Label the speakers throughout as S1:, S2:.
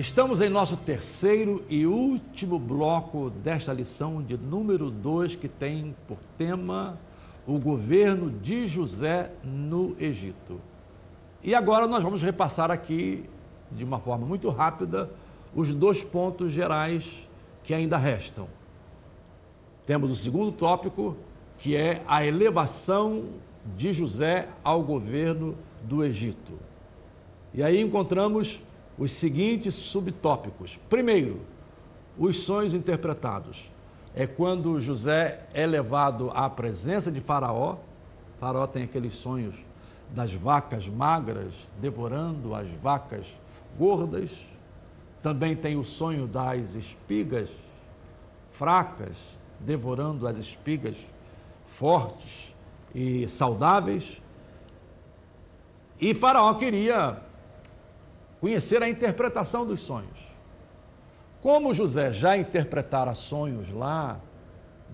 S1: Estamos em nosso terceiro e último bloco desta lição de número 2, que tem por tema o governo de José no Egito. E agora nós vamos repassar aqui, de uma forma muito rápida, os dois pontos gerais que ainda restam. Temos o segundo tópico, que é a elevação de José ao governo do Egito. E aí encontramos os seguintes subtópicos. Primeiro, os sonhos interpretados. É quando José é levado à presença de Faraó. Faraó tem aqueles sonhos das vacas magras devorando as vacas gordas. Também tem o sonho das espigas fracas devorando as espigas fortes e saudáveis. E Faraó queria conhecer a interpretação dos sonhos. Como José já interpretara sonhos lá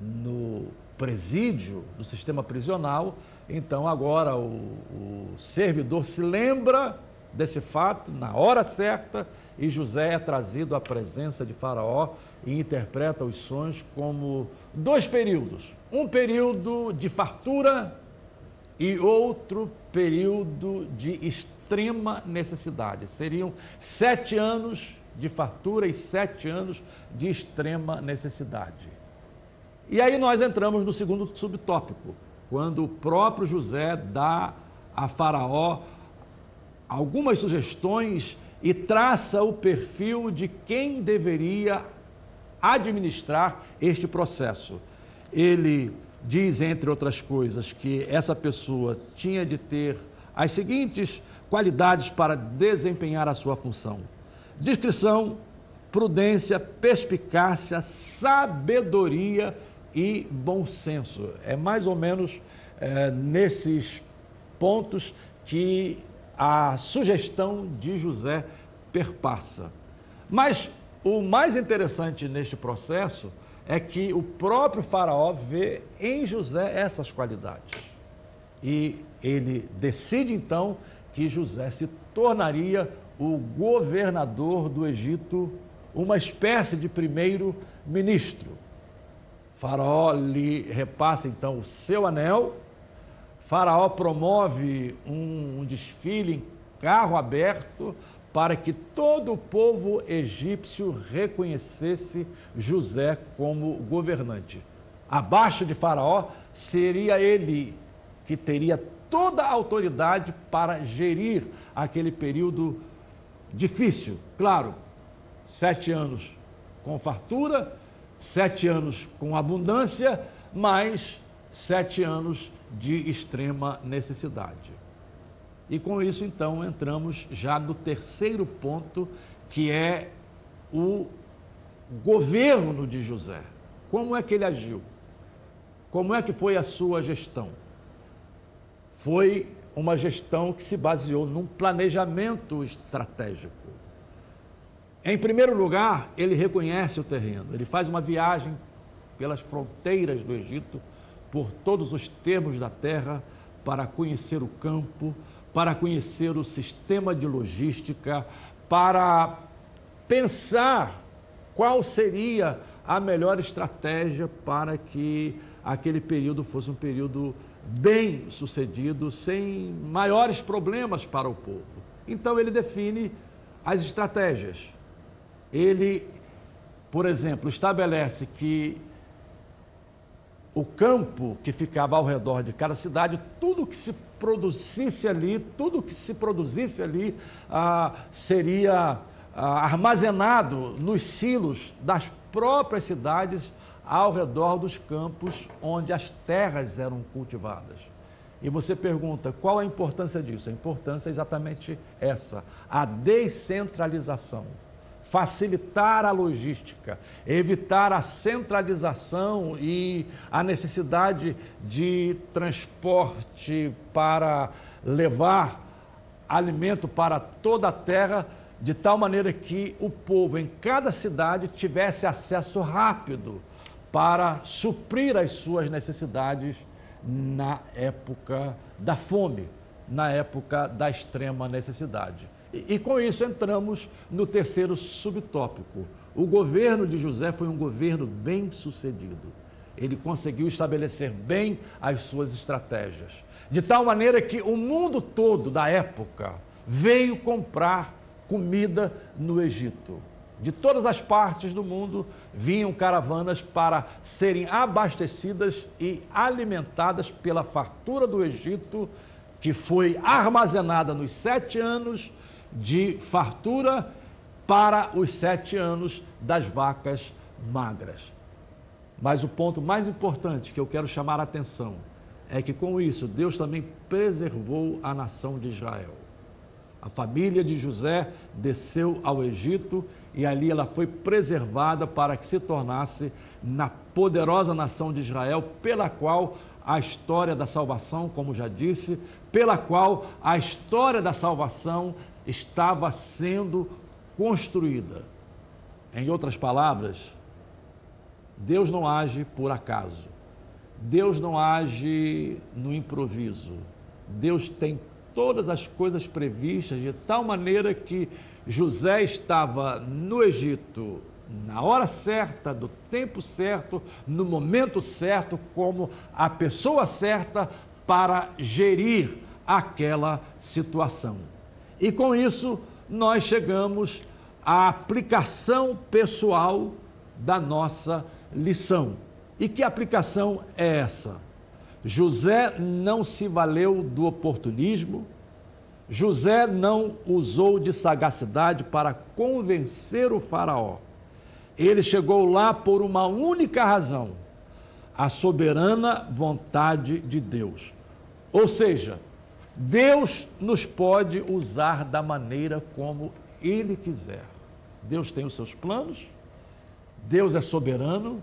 S1: no presídio do sistema prisional, então agora o servidor se lembra desse fato na hora certa e José é trazido à presença de Faraó e interpreta os sonhos como dois períodos. Um período de fartura e outro período de extrema necessidade. Seriam 7 anos de fartura e 7 anos de extrema necessidade. E aí nós entramos no segundo subtópico, quando o próprio José dá a Faraó algumas sugestões e traça o perfil de quem deveria administrar este processo. Ele diz, entre outras coisas, que essa pessoa tinha de ter as seguintes qualidades para desempenhar a sua função: discrição, prudência, perspicácia, sabedoria e bom senso. É mais ou menos nesses pontos que a sugestão de José perpassa. Mas o mais interessante neste processo é que o próprio Faraó vê em José essas qualidades. E ele decide então que José se tornaria o governador do Egito, uma espécie de primeiro-ministro. Faraó lhe repassa então o seu anel. Faraó promove um desfile em carro aberto para que todo o povo egípcio reconhecesse José como governante. Abaixo de Faraó, seria ele que teria toda a autoridade para gerir aquele período difícil. Claro, 7 anos com fartura, 7 anos com abundância, mas 7 anos de extrema necessidade. E com isso, então, entramos já no terceiro ponto, que é o governo de José. Como é que ele agiu? Como é que foi a sua gestão? Foi uma gestão que se baseou num planejamento estratégico. Em primeiro lugar, ele reconhece o terreno. Ele faz uma viagem pelas fronteiras do Egito, por todos os termos da terra, para conhecer o campo, para conhecer o sistema de logística, para pensar qual seria a melhor estratégia para que aquele período fosse um período bem sucedido, sem maiores problemas para o povo. Então ele define as estratégias. Ele, por exemplo, estabelece que o campo que ficava ao redor de cada cidade, tudo que se produzisse ali, seria armazenado nos silos das próprias cidades ao redor dos campos onde as terras eram cultivadas. E você pergunta, qual a importância disso? A importância é exatamente essa, a descentralização. Facilitar a logística, evitar a centralização e a necessidade de transporte para levar alimento para toda a terra, de tal maneira que o povo em cada cidade tivesse acesso rápido para suprir as suas necessidades na época da fome. na época da extrema necessidade. E com isso entramos no terceiro subtópico. O governo de José foi um governo bem-sucedido. Ele conseguiu estabelecer bem as suas estratégias, de tal maneira que o mundo todo da época veio comprar comida no Egito. De todas as partes do mundo vinham caravanas para serem abastecidas e alimentadas pela fartura do Egito, que foi armazenada nos 7 anos de fartura para os 7 anos das vacas magras. Mas o ponto mais importante que eu quero chamar a atenção é que com isso Deus também preservou a nação de Israel. A família de José desceu ao Egito e ali ela foi preservada para que se tornasse na poderosa nação de Israel, pela qual a história da salvação, como já disse, pela qual a história da salvação estava sendo construída. Em outras palavras, Deus não age por acaso. Deus não age no improviso. Deus tem todas as coisas previstas de tal maneira que José estava no Egito na hora certa, do tempo certo, no momento certo, como a pessoa certa para gerir aquela situação. E com isso nós chegamos à aplicação pessoal da nossa lição. E que aplicação é essa? José não se valeu do oportunismo, José não usou de sagacidade para convencer o faraó. Ele chegou lá por uma única razão: a soberana vontade de Deus. Ou seja, Deus nos pode usar da maneira como Ele quiser. Deus tem os seus planos, Deus é soberano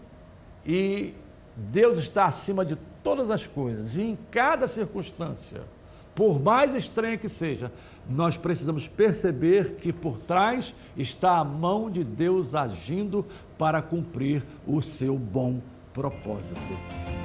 S1: e Deus está acima de todas as coisas. E em cada circunstância, por mais estranha que seja, nós precisamos perceber que por trás está a mão de Deus agindo para cumprir o seu bom propósito.